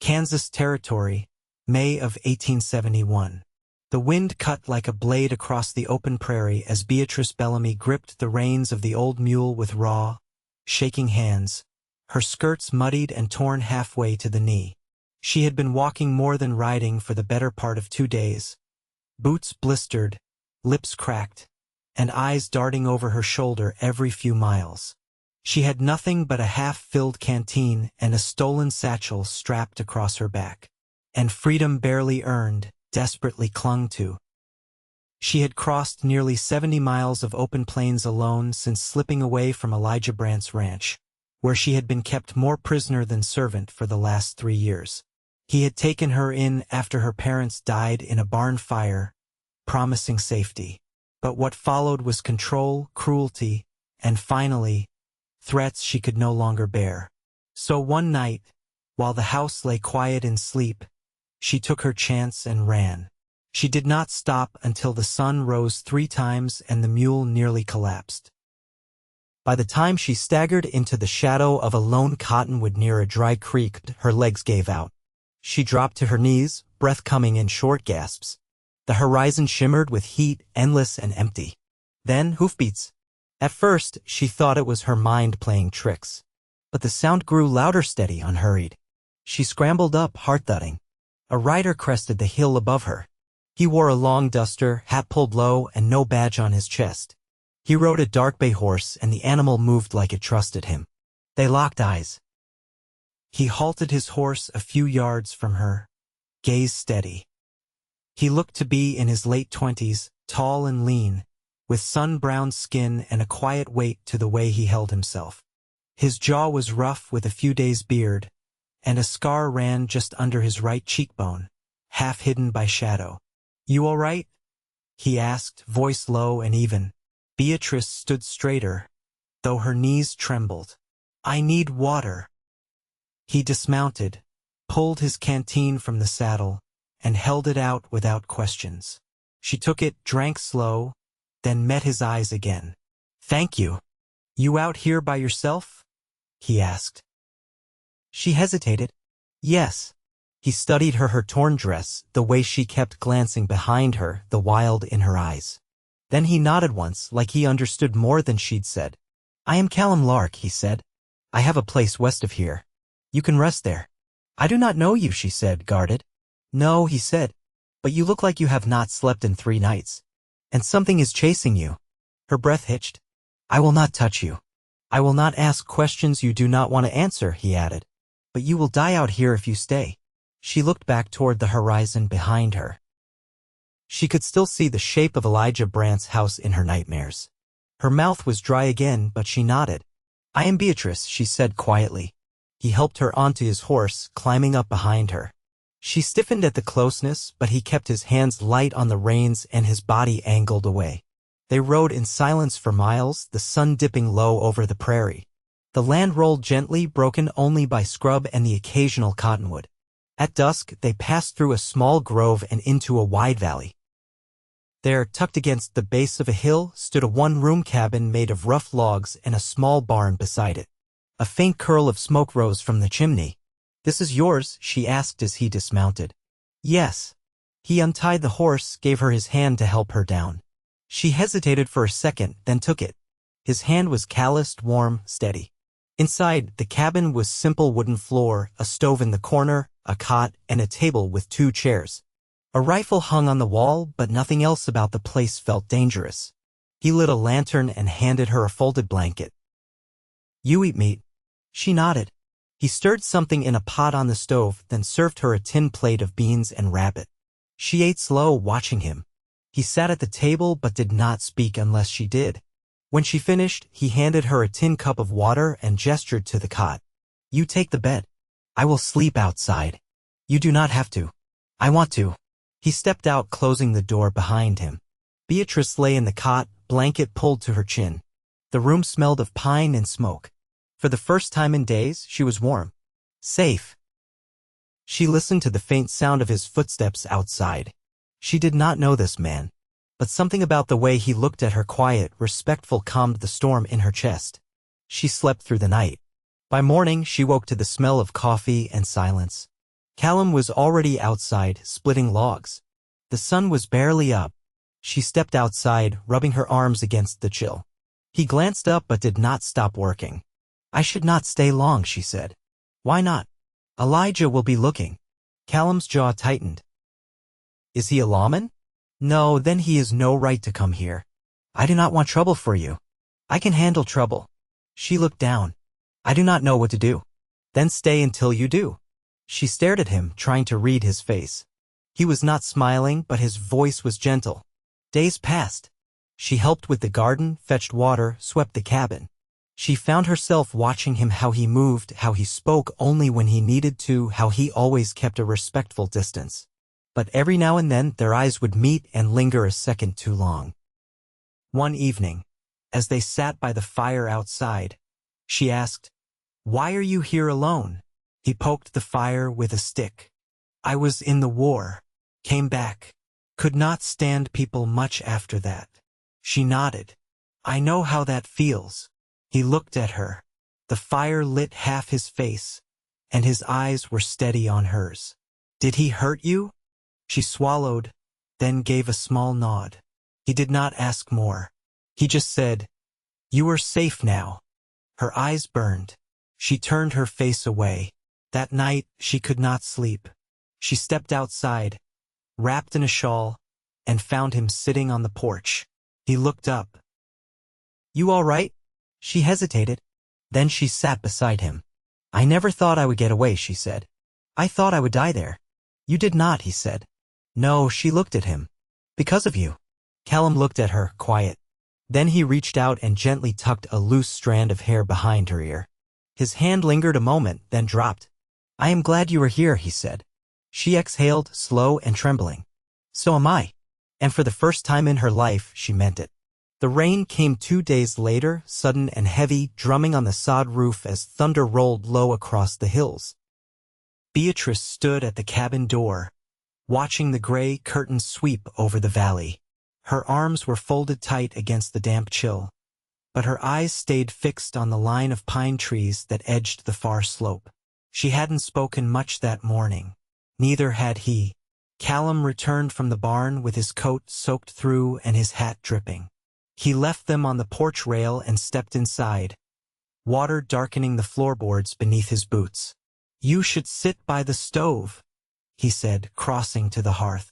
Kansas Territory, May of 1871. The wind cut like a blade across the open prairie as Beatrice Bellamy gripped the reins of the old mule with raw, shaking hands, her skirts muddied and torn halfway to the knee. She had been walking more than riding for the better part of 2 days. Boots blistered, lips cracked, and eyes darting over her shoulder every few miles. She had nothing but a half-filled canteen and a stolen satchel strapped across her back. And freedom barely earned, desperately clung to. She had crossed nearly 70 miles of open plains alone since slipping away from Elijah Brandt's ranch, where she had been kept more prisoner than servant for the last 3 years. He had taken her in after her parents died in a barn fire, promising safety. But what followed was control, cruelty, and finally, threats she could no longer bear. So one night, while the house lay quiet in sleep, she took her chance and ran. She did not stop until the sun rose 3 times and the mule nearly collapsed. By the time she staggered into the shadow of a lone cottonwood near a dry creek, her legs gave out. She dropped to her knees, breath coming in short gasps. The horizon shimmered with heat, endless and empty. Then hoofbeats. At first, she thought it was her mind playing tricks. But the sound grew louder, steady, unhurried. She scrambled up, heart-thudding. A rider crested the hill above her. He wore a long duster, hat pulled low, and no badge on his chest. He rode a dark bay horse, and the animal moved like it trusted him. They locked eyes. He halted his horse a few yards from her, gaze steady. He looked to be in his late 20s, tall and lean, with sun-browned skin and a quiet weight to the way he held himself. His jaw was rough with a few days' beard, and a scar ran just under his right cheekbone, half hidden by shadow. "You all right?" he asked, voice low and even. Beatrice stood straighter, though her knees trembled. "I need water." He dismounted, pulled his canteen from the saddle, and held it out without questions. She took it, drank slow, then met his eyes again. "Thank you. You out here by yourself?" he asked. She hesitated. "Yes." He studied her torn dress, the way she kept glancing behind her, the wild in her eyes. Then he nodded once, like he understood more than she'd said. "I am Callum Lark," he said. "I have a place west of here. You can rest there." "I do not know you," she said, guarded. "No," he said, "but you look like you have not slept in 3 nights. And something is chasing you." Her breath hitched. "I will not touch you. I will not ask questions you do not want to answer," he added. "But you will die out here if you stay." She looked back toward the horizon behind her. She could still see the shape of Elijah Brandt's house in her nightmares. Her mouth was dry again, but she nodded. "I am Beatrice," she said quietly. He helped her onto his horse, climbing up behind her. She stiffened at the closeness, but he kept his hands light on the reins and his body angled away. They rode in silence for miles, the sun dipping low over the prairie. The land rolled gently, broken only by scrub and the occasional cottonwood. At dusk, they passed through a small grove and into a wide valley. There, tucked against the base of a hill, stood a one-room cabin made of rough logs and a small barn beside it. A faint curl of smoke rose from the chimney. "This is yours?" she asked as he dismounted. "Yes." He untied the horse, gave her his hand to help her down. She hesitated for a second, then took it. His hand was calloused, warm, steady. Inside, the cabin was simple wooden floor, a stove in the corner, a cot, and a table with 2 chairs. A rifle hung on the wall, but nothing else about the place felt dangerous. He lit a lantern and handed her a folded blanket. "You eat meat?" She nodded. He stirred something in a pot on the stove, then served her a tin plate of beans and rabbit. She ate slow, watching him. He sat at the table but did not speak unless she did. When she finished, he handed her a tin cup of water and gestured to the cot. "You take the bed. I will sleep outside. You do not have to. I want to." He stepped out, closing the door behind him. Beatrice lay in the cot, blanket pulled to her chin. The room smelled of pine and smoke. For the first time in days, she was warm. Safe. She listened to the faint sound of his footsteps outside. She did not know this man, but something about the way he looked at her, quiet, respectful, calmed the storm in her chest. She slept through the night. By morning, she woke to the smell of coffee and silence. Callum was already outside, splitting logs. The sun was barely up. She stepped outside, rubbing her arms against the chill. He glanced up but did not stop working. "I should not stay long," she said. "Why not?" "Elijah will be looking." Callum's jaw tightened. "Is he a lawman?" "No, then he has no right to come here. I do not want trouble for you." "I can handle trouble." She looked down. "I do not know what to do." "Then stay until you do." She stared at him, trying to read his face. He was not smiling, but his voice was gentle. Days passed. She helped with the garden, fetched water, swept the cabin. She found herself watching him, how he moved, how he spoke only when he needed to, how he always kept a respectful distance. But every now and then their eyes would meet and linger a second too long. One evening, as they sat by the fire outside, she asked, "Why are you here alone?" He poked the fire with a stick. "I was in the war. Came back. Could not stand people much after that." She nodded. "I know how that feels." He looked at her. The fire lit half his face, and his eyes were steady on hers. "Did he hurt you?" She swallowed, then gave a small nod. He did not ask more. He just said, "You are safe now." Her eyes burned. She turned her face away. That night, she could not sleep. She stepped outside, wrapped in a shawl, and found him sitting on the porch. He looked up. "You all right?" She hesitated. Then she sat beside him. "I never thought I would get away," she said. "I thought I would die there." "You did not," he said. "No," she looked at him. "Because of you." Callum looked at her, quiet. Then he reached out and gently tucked a loose strand of hair behind her ear. His hand lingered a moment, then dropped. "I am glad you are here," he said. She exhaled, slow and trembling. "So am I." And for the first time in her life, she meant it. The rain came 2 days later, sudden and heavy, drumming on the sod roof as thunder rolled low across the hills. Beatrice stood at the cabin door, watching the gray curtains sweep over the valley. Her arms were folded tight against the damp chill, but her eyes stayed fixed on the line of pine trees that edged the far slope. She hadn't spoken much that morning. Neither had he. Callum returned from the barn with his coat soaked through and his hat dripping. He left them on the porch rail and stepped inside, water darkening the floorboards beneath his boots. "You should sit by the stove," he said, crossing to the hearth.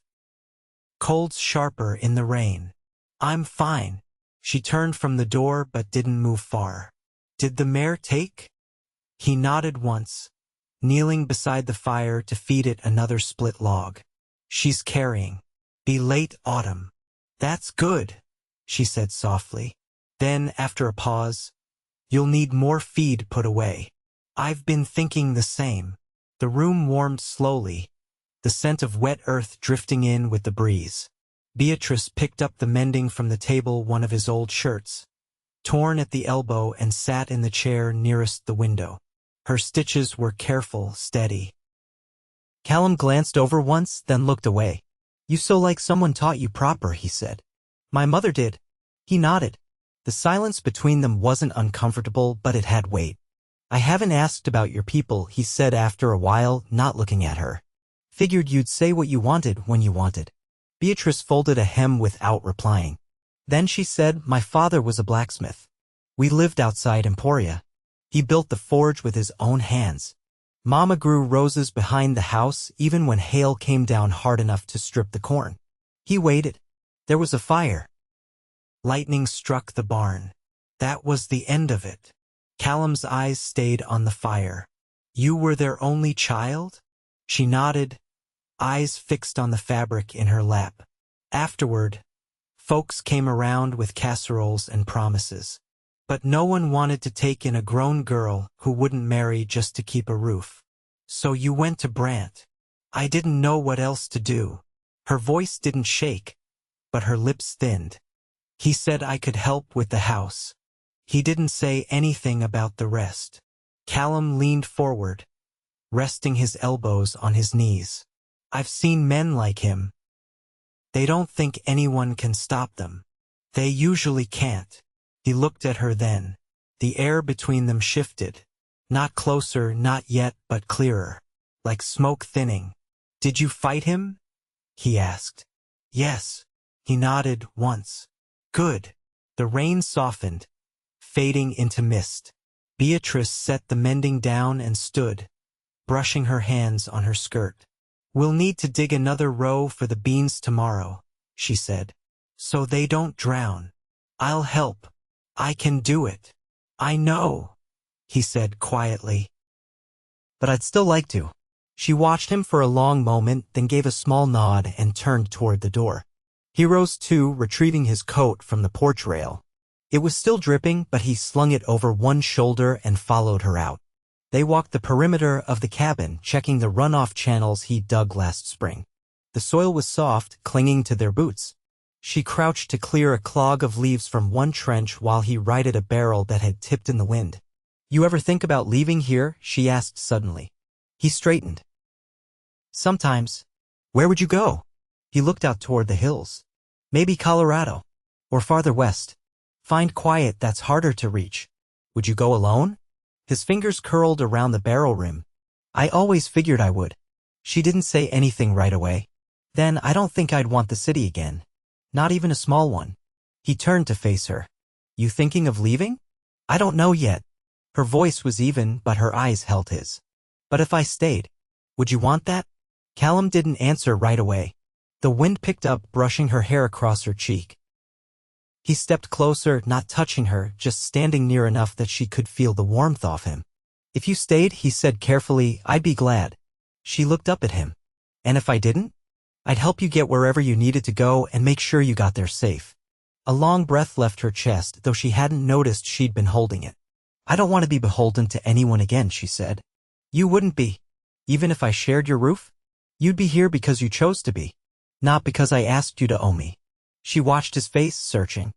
"Cold's sharper in the rain." "I'm fine." She turned from the door but didn't move far. "Did the mare take?" He nodded once, kneeling beside the fire to feed it another split log. "She's carrying. Be late autumn." "That's good," she said softly. Then, after a pause, "You'll need more feed put away." "I've been thinking the same." The room warmed slowly, the scent of wet earth drifting in with the breeze. Beatrice picked up the mending from the table, one of his old shirts, torn at the elbow, and sat in the chair nearest the window. Her stitches were careful, steady. Callum glanced over once, then looked away. "You sew like someone taught you proper," he said. "My mother did." He nodded. The silence between them wasn't uncomfortable, but it had weight. "I haven't asked about your people," he said after a while, not looking at her. "Figured you'd say what you wanted when you wanted." Beatrice folded a hem without replying. Then she said, "My father was a blacksmith. We lived outside Emporia. He built the forge with his own hands. Mama grew roses behind the house even when hail came down hard enough to strip the corn. He waited. There was a fire. Lightning struck the barn. That was the end of it." Callum's eyes stayed on the fire. "You were their only child?" She nodded, eyes fixed on the fabric in her lap. "Afterward, folks came around with casseroles and promises. But no one wanted to take in a grown girl who wouldn't marry just to keep a roof. So you went to Brant. I didn't know what else to do." Her voice didn't shake, but her lips thinned. "He said I could help with the house. He didn't say anything about the rest." Callum leaned forward, resting his elbows on his knees. "I've seen men like him. They don't think anyone can stop them. They usually can't." He looked at her then. The air between them shifted. Not closer, not yet, but clearer. like smoke thinning. "Did you fight him?" he asked. "Yes." He nodded once. "Good." The rain softened, fading into mist. Beatrice set the mending down and stood, brushing her hands on her skirt. "We'll need to dig another row for the beans tomorrow," she said, "so they don't drown." "I'll help. I can do it." "I know," he said quietly. "But I'd still like to." She watched him for a long moment, then gave a small nod and turned toward the door. He rose too, retrieving his coat from the porch rail. It was still dripping, but he slung it over one shoulder and followed her out. They walked the perimeter of the cabin, checking the runoff channels he'd dug last spring. The soil was soft, clinging to their boots. She crouched to clear a clog of leaves from one trench while he righted a barrel that had tipped in the wind. "You ever think about leaving here?" she asked suddenly. He straightened. "Sometimes." "Where would you go?" He looked out toward the hills. "Maybe Colorado. Or farther west. Find quiet that's harder to reach." "Would you go alone?" His fingers curled around the barrel rim. "I always figured I would." She didn't say anything right away. "Then I don't think I'd want the city again. Not even a small one." He turned to face her. "You thinking of leaving?" "I don't know yet." Her voice was even, but her eyes held his. "But if I stayed, would you want that?" Callum didn't answer right away. The wind picked up, brushing her hair across her cheek. He stepped closer, not touching her, just standing near enough that she could feel the warmth of him. "If you stayed," he said carefully, "I'd be glad." She looked up at him. "And if I didn't?" "I'd help you get wherever you needed to go and make sure you got there safe." A long breath left her chest, though she hadn't noticed she'd been holding it. "I don't want to be beholden to anyone again," she said. "You wouldn't be. Even if I shared your roof? You'd be here because you chose to be. Not because I asked you to owe me." She watched his face, searching.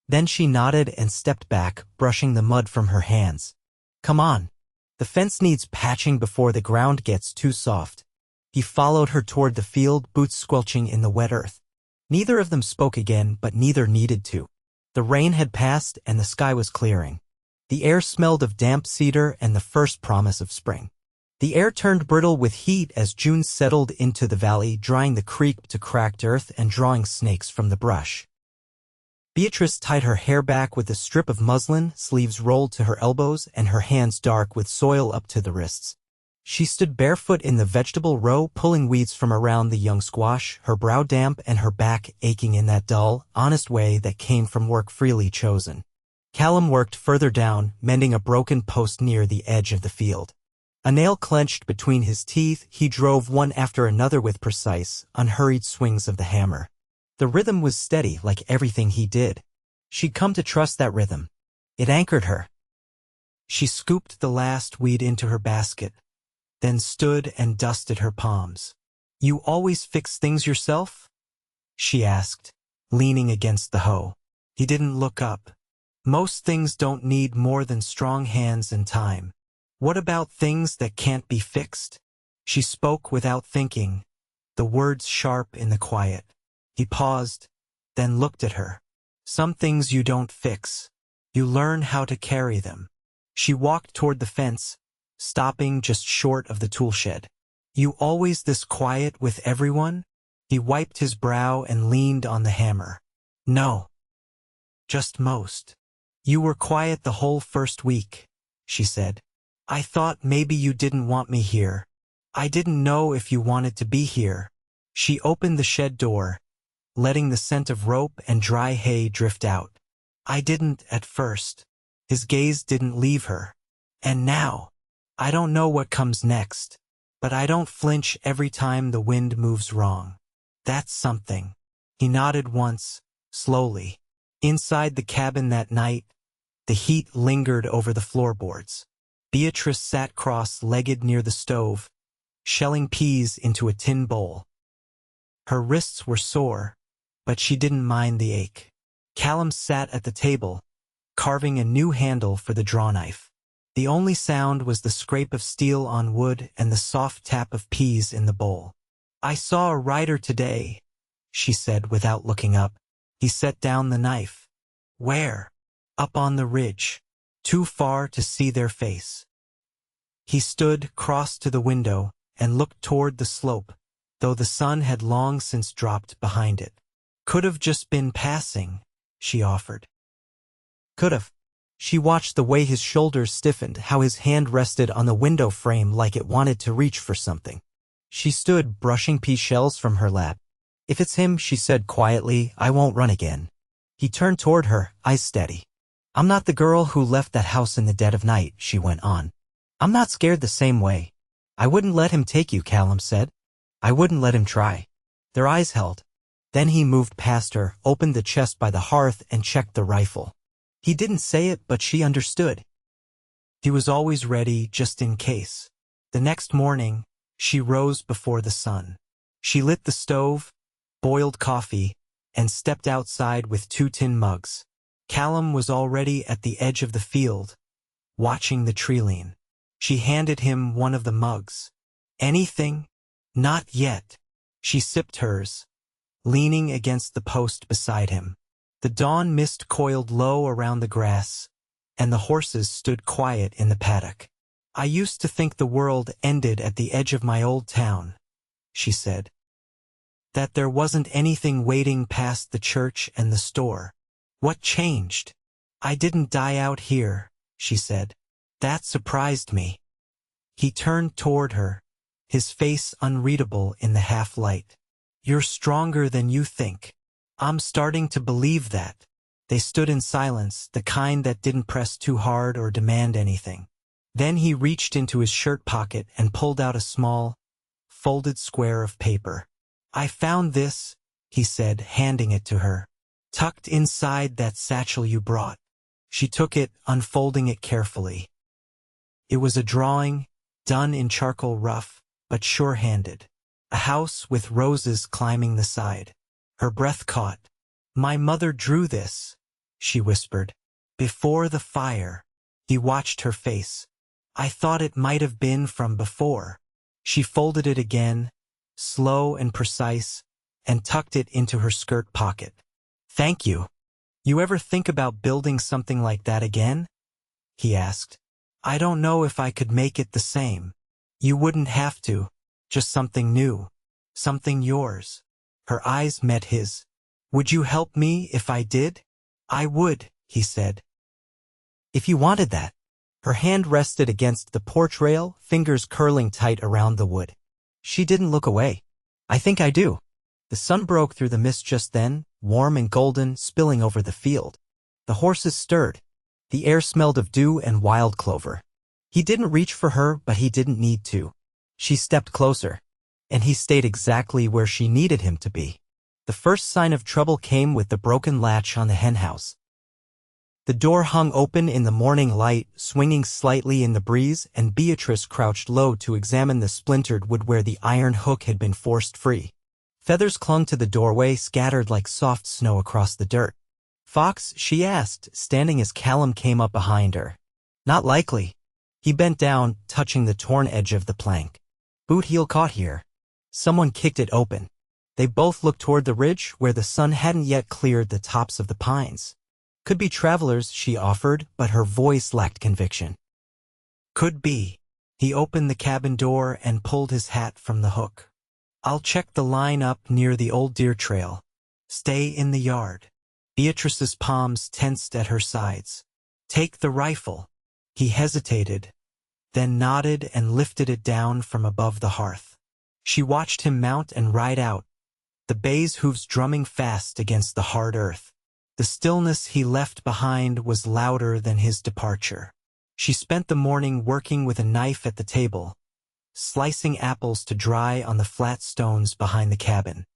Then she nodded and stepped back, brushing the mud from her hands. "Come on. The fence needs patching before the ground gets too soft." He followed her toward the field, boots squelching in the wet earth. Neither of them spoke again, but neither needed to. The rain had passed and the sky was clearing. The air smelled of damp cedar and the first promise of spring. The air turned brittle with heat as June settled into the valley, drying the creek to cracked earth and drawing snakes from the brush. Beatrice tied her hair back with a strip of muslin, sleeves rolled to her elbows and her hands dark with soil up to the wrists. She stood barefoot in the vegetable row, pulling weeds from around the young squash, her brow damp and her back aching in that dull, honest way that came from work freely chosen. Callum worked further down, mending a broken post near the edge of the field. A nail clenched between his teeth, he drove one after another with precise, unhurried swings of the hammer. The rhythm was steady, like everything he did. She'd come to trust that rhythm. It anchored her. She scooped the last weed into her basket, then stood and dusted her palms. "You always fix things yourself?" she asked, leaning against the hoe. He didn't look up. "Most things don't need more than strong hands and time." "What about things that can't be fixed?" She spoke without thinking, the words sharp in the quiet. He paused, then looked at her. "Some things you don't fix. You learn how to carry them." She walked toward the fence, stopping just short of the tool shed. "You always this quiet with everyone?" He wiped his brow and leaned on the hammer. "No. Just most." "You were quiet the whole first week," she said. "I thought maybe you didn't want me here. I didn't know if you wanted to be here." She opened the shed door, letting the scent of rope and dry hay drift out. "I didn't at first." His gaze didn't leave her. "And now, I don't know what comes next, but I don't flinch every time the wind moves wrong. That's something." He nodded once, slowly. Inside the cabin that night, the heat lingered over the floorboards. Beatrice sat cross-legged near the stove, shelling peas into a tin bowl. Her wrists were sore, but she didn't mind the ache. Callum sat at the table, carving a new handle for the drawknife. The only sound was the scrape of steel on wood and the soft tap of peas in the bowl. "I saw a rider today," she said without looking up. He set down the knife. "Where?" "Up on the ridge. Too far to see their face." He stood, crossed to the window, and looked toward the slope, though the sun had long since dropped behind it. Could have just been passing, she offered. Could have. She watched the way his shoulders stiffened, how his hand rested on the window frame like it wanted to reach for something. She stood, brushing pea shells from her lap. If it's him, she said quietly, I won't run again. He turned toward her, eyes steady. I'm not the girl who left that house in the dead of night, she went on. I'm not scared the same way. I wouldn't let him take you, Callum said. I wouldn't let him try. Their eyes held. Then he moved past her, opened the chest by the hearth, and checked the rifle. He didn't say it, but she understood. He was always ready, just in case. The next morning, she rose before the sun. She lit the stove, boiled coffee, and stepped outside with 2 tin mugs. Callum was already at the edge of the field, watching the tree lean. She handed him one of the mugs. Anything? Not yet. She sipped hers, leaning against the post beside him. The dawn mist coiled low around the grass, and the horses stood quiet in the paddock. I used to think the world ended at the edge of my old town, she said. That there wasn't anything waiting past the church and the store. What changed? I didn't die out here, she said. That surprised me. He turned toward her, his face unreadable in the half-light. You're stronger than you think. I'm starting to believe that. They stood in silence, the kind that didn't press too hard or demand anything. Then he reached into his shirt pocket and pulled out a small, folded square of paper. I found this, he said, handing it to her. Tucked inside that satchel you brought. She took it, unfolding it carefully. It was a drawing, done in charcoal rough, but sure-handed. A house with roses climbing the side. Her breath caught. My mother drew this, she whispered. Before the fire. He watched her face. I thought it might have been from before. She folded it again, slow and precise, and tucked it into her skirt pocket. Thank you. You ever think about building something like that again? He asked. I don't know if I could make it the same. You wouldn't have to. Just something new. Something yours. Her eyes met his. Would you help me if I did? I would, he said. If you wanted that. Her hand rested against the porch rail, fingers curling tight around the wood. She didn't look away. I think I do. The sun broke through the mist just then, warm and golden, spilling over the field. The horses stirred. The air smelled of dew and wild clover. He didn't reach for her, but he didn't need to. She stepped closer, and he stayed exactly where she needed him to be. The first sign of trouble came with the broken latch on the henhouse. The door hung open in the morning light, swinging slightly in the breeze, and Beatrice crouched low to examine the splintered wood where the iron hook had been forced free. Feathers clung to the doorway, scattered like soft snow across the dirt. Fox, she asked, standing as Callum came up behind her. Not likely. He bent down, touching the torn edge of the plank. Boot heel caught here. Someone kicked it open. They both looked toward the ridge, where the sun hadn't yet cleared the tops of the pines. Could be travelers, she offered, but her voice lacked conviction. Could be. He opened the cabin door and pulled his hat from the hook. I'll check the line up near the old deer trail. Stay in the yard. Beatrice's palms tensed at her sides. Take the rifle. He hesitated, then nodded and lifted it down from above the hearth. She watched him mount and ride out, the bay's hooves drumming fast against the hard earth. The stillness he left behind was louder than his departure. She spent the morning working with a knife at the table, slicing apples to dry on the flat stones behind the cabin.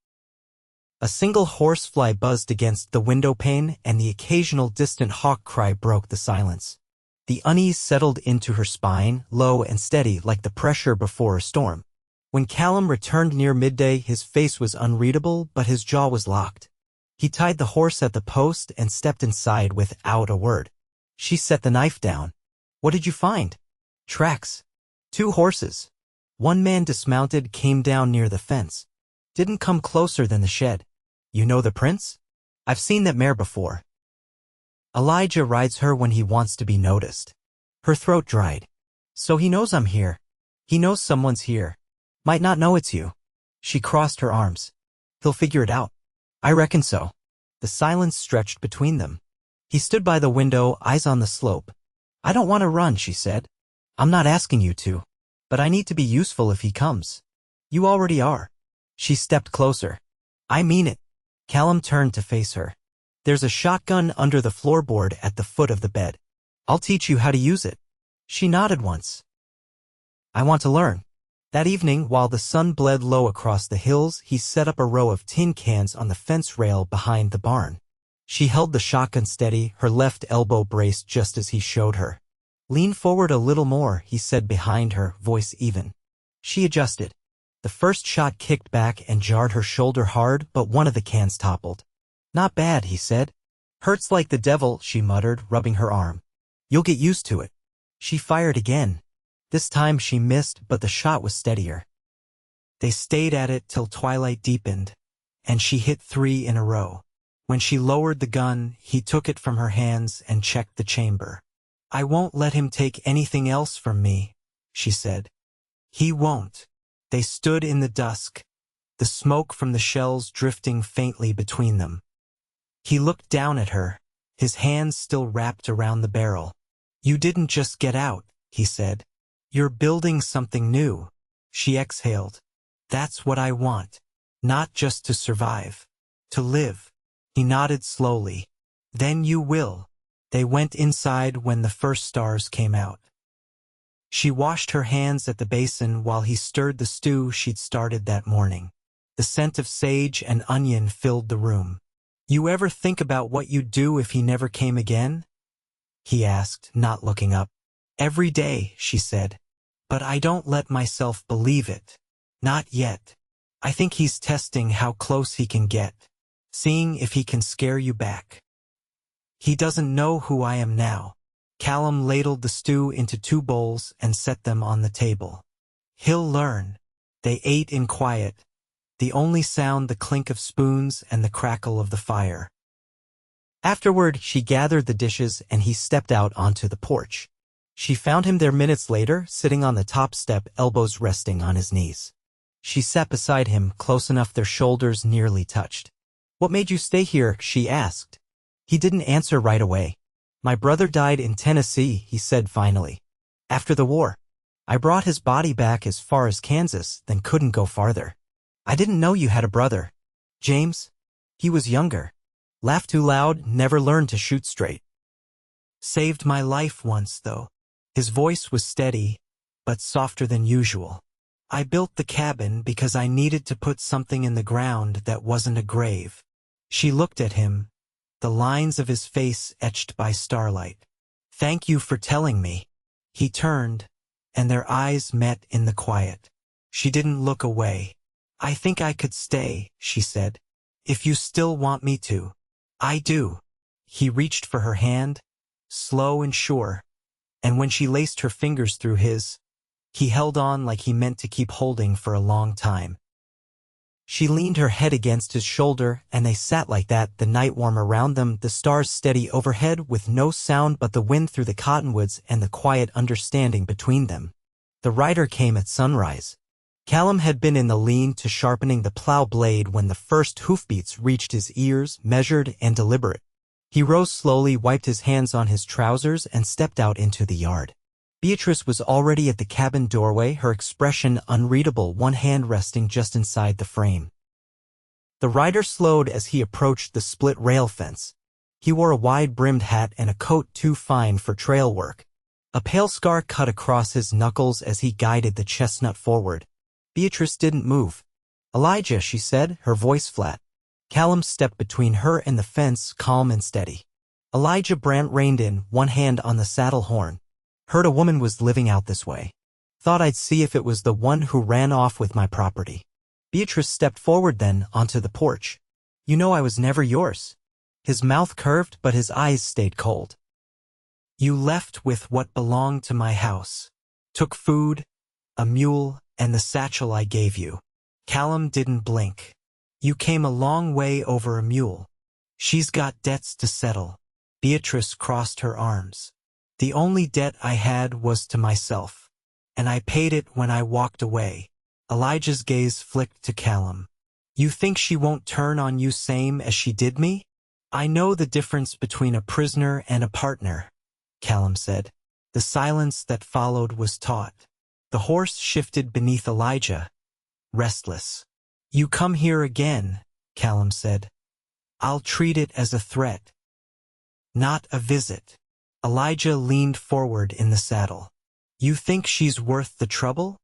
A single horsefly buzzed against the window pane, and the occasional distant hawk cry broke the silence. The unease settled into her spine, low and steady like the pressure before a storm. When Callum returned near midday, his face was unreadable, but his jaw was locked. He tied the horse at the post and stepped inside without a word. She set the knife down. What did you find? Tracks. 2 horses. One man dismounted, came down near the fence. Didn't come closer than the shed. You know the prince? I've seen that mare before. Elijah rides her when he wants to be noticed. Her throat dried. So he knows I'm here. He knows someone's here. Might not know it's you. She crossed her arms. He'll figure it out. I reckon so. The silence stretched between them. He stood by the window, eyes on the slope. I don't want to run, she said. I'm not asking you to. But I need to be useful if he comes. You already are. She stepped closer. I mean it. Callum turned to face her. There's a shotgun under the floorboard at the foot of the bed. I'll teach you how to use it. She nodded once. I want to learn. That evening, while the sun bled low across the hills, he set up a row of tin cans on the fence rail behind the barn. She held the shotgun steady, her left elbow braced just as he showed her. Lean forward a little more, he said behind her, voice even. She adjusted. The first shot kicked back and jarred her shoulder hard, but one of the cans toppled. Not bad, he said. Hurts like the devil, she muttered, rubbing her arm. You'll get used to it. She fired again. This time she missed, but the shot was steadier. They stayed at it till twilight deepened, and she hit 3 in a row. When she lowered the gun, he took it from her hands and checked the chamber. I won't let him take anything else from me, she said. He won't. They stood in the dusk, the smoke from the shells drifting faintly between them. He looked down at her, his hands still wrapped around the barrel. You didn't just get out, he said. You're building something new. She exhaled. That's what I want. Not just to survive. To live. He nodded slowly. Then you will. They went inside when the first stars came out. She washed her hands at the basin while he stirred the stew she'd started that morning. The scent of sage and onion filled the room. You ever think about what you'd do if he never came again? He asked, not looking up. Every day, she said. But I don't let myself believe it. Not yet. I think he's testing how close he can get. Seeing if he can scare you back. He doesn't know who I am now. Callum ladled the stew into 2 bowls and set them on the table. He'll learn. They ate in quiet. The only sound the clink of spoons and the crackle of the fire. Afterward, she gathered the dishes and he stepped out onto the porch. She found him there minutes later, sitting on the top step, elbows resting on his knees. She sat beside him, close enough their shoulders nearly touched. What made you stay here? She asked. He didn't answer right away. My brother died in Tennessee, he said finally. After the war. I brought his body back as far as Kansas, then couldn't go farther. I didn't know you had a brother. James? He was younger. Laughed too loud, never learned to shoot straight. Saved my life once, though. His voice was steady, but softer than usual. I built the cabin because I needed to put something in the ground that wasn't a grave. She looked at him, the lines of his face etched by starlight. Thank you for telling me. He turned, and their eyes met in the quiet. She didn't look away. I think I could stay, she said. If you still want me to. I do. He reached for her hand, slow and sure, and when she laced her fingers through his, he held on like he meant to keep holding for a long time. She leaned her head against his shoulder, and they sat like that, the night warm around them, the stars steady overhead with no sound but the wind through the cottonwoods and the quiet understanding between them. The rider came at sunrise. Callum had been in the lean to sharpening the plow blade when the first hoofbeats reached his ears, measured and deliberate. He rose slowly, wiped his hands on his trousers, and stepped out into the yard. Beatrice was already at the cabin doorway, her expression unreadable, one hand resting just inside the frame. The rider slowed as he approached the split rail fence. He wore a wide-brimmed hat and a coat too fine for trail work. A pale scar cut across his knuckles as he guided the chestnut forward. Beatrice didn't move. Elijah, she said, her voice flat. Callum stepped between her and the fence, calm and steady. Elijah Brandt reined in, one hand on the saddle horn. Heard a woman was living out this way. Thought I'd see if it was the one who ran off with my property. Beatrice stepped forward then, onto the porch. You know I was never yours. His mouth curved, but his eyes stayed cold. You left with what belonged to my house. Took food, a mule, and the satchel I gave you. Callum didn't blink. You came a long way over a mule. She's got debts to settle. Beatrice crossed her arms. The only debt I had was to myself. and I paid it when I walked away. Elijah's gaze flicked to Callum. You think she won't turn on you same as she did me? I know the difference between a prisoner and a partner, Callum said. The silence that followed was taut. The horse shifted beneath Elijah, restless. You come here again, Callum said. I'll treat it as a threat, not a visit. Elijah leaned forward in the saddle. You think she's worth the trouble?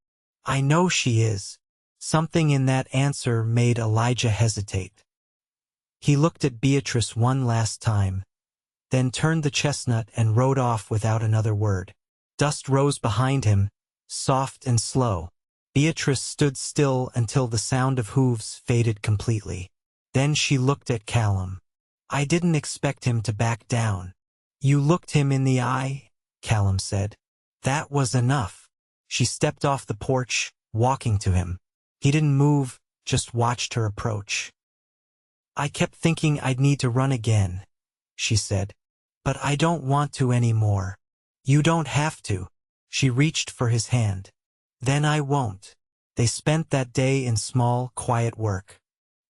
I know she is. Something in that answer made Elijah hesitate. He looked at Beatrice one last time, then turned the chestnut and rode off without another word. Dust rose behind him, soft and slow. Beatrice stood still until the sound of hooves faded completely. Then she looked at Callum. I didn't expect him to back down. You looked him in the eye, Callum said. That was enough. She stepped off the porch, walking to him. He didn't move, just watched her approach. I kept thinking I'd need to run again, she said. But I don't want to anymore. You don't have to. She reached for his hand. Then I won't. They spent that day in small, quiet work.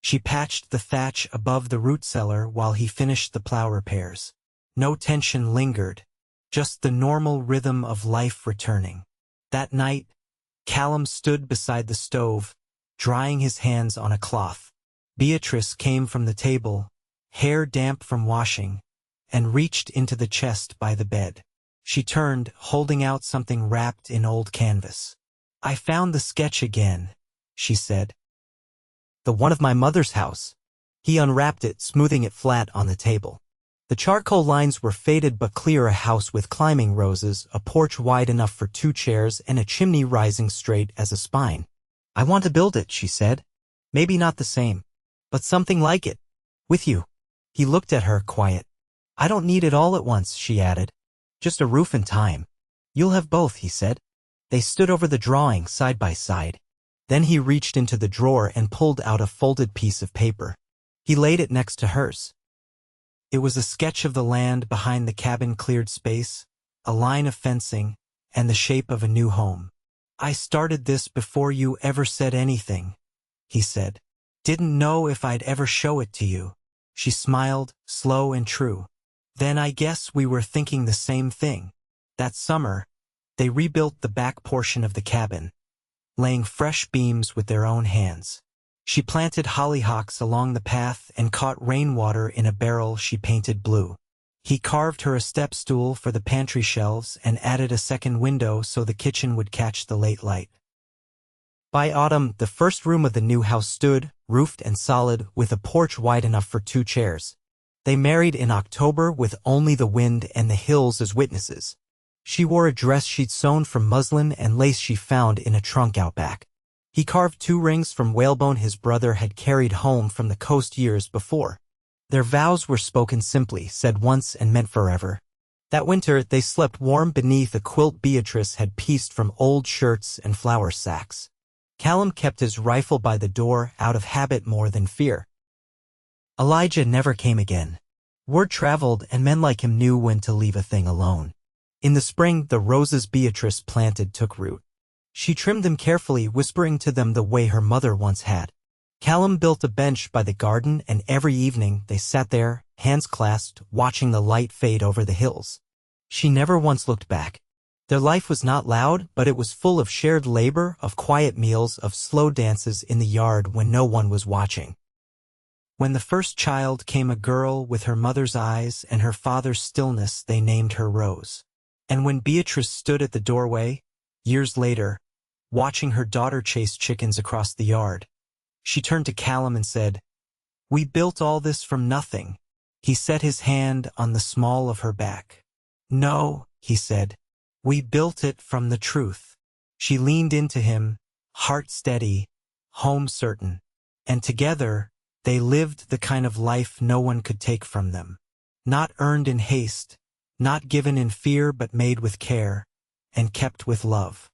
She patched the thatch above the root cellar while he finished the plow repairs. No tension lingered, just the normal rhythm of life returning. That night, Callum stood beside the stove, drying his hands on a cloth. Beatrice came from the table, hair damp from washing, and reached into the chest by the bed. She turned, holding out something wrapped in old canvas. I found the sketch again, she said. The one of my mother's house. He unwrapped it, smoothing it flat on the table. The charcoal lines were faded but clear, a house with climbing roses, a porch wide enough for 2 chairs, and a chimney rising straight as a spine. I want to build it, she said. Maybe not the same, but something like it. With you. He looked at her, quiet. I don't need it all at once, she added. Just a roof and time. You'll have both, he said. They stood over the drawing, side by side. Then he reached into the drawer and pulled out a folded piece of paper. He laid it next to hers. It was a sketch of the land behind the cabin, cleared space, a line of fencing, and the shape of a new home. I started this before you ever said anything, he said. Didn't know if I'd ever show it to you. She smiled, slow and true. Then I guess we were thinking the same thing. That summer, they rebuilt the back portion of the cabin, laying fresh beams with their own hands. She planted hollyhocks along the path and caught rainwater in a barrel she painted blue. He carved her a step stool for the pantry shelves and added a second window so the kitchen would catch the late light. By autumn, the first room of the new house stood, roofed and solid, with a porch wide enough for 2 chairs. They married in October with only the wind and the hills as witnesses. She wore a dress she'd sewn from muslin and lace she found in a trunk out back. He carved 2 rings from whalebone his brother had carried home from the coast years before. Their vows were spoken simply, said once and meant forever. That winter, they slept warm beneath a quilt Beatrice had pieced from old shirts and flour sacks. Callum kept his rifle by the door, out of habit more than fear. Elijah never came again. Word traveled, and men like him knew when to leave a thing alone. In the spring, the roses Beatrice planted took root. She trimmed them carefully, whispering to them the way her mother once had. Callum built a bench by the garden, and every evening they sat there, hands clasped, watching the light fade over the hills. She never once looked back. Their life was not loud, but it was full of shared labor, of quiet meals, of slow dances in the yard when no one was watching. When the first child came, a girl with her mother's eyes and her father's stillness, they named her Rose. And when Beatrice stood at the doorway, years later, watching her daughter chase chickens across the yard, she turned to Callum and said, "We built all this from nothing." He set his hand on the small of her back. "No," he said, "we built it from the truth." She leaned into him, heart steady, home certain, and together they lived the kind of life no one could take from them. Not earned in haste, not given in fear, but made with care, and kept with love.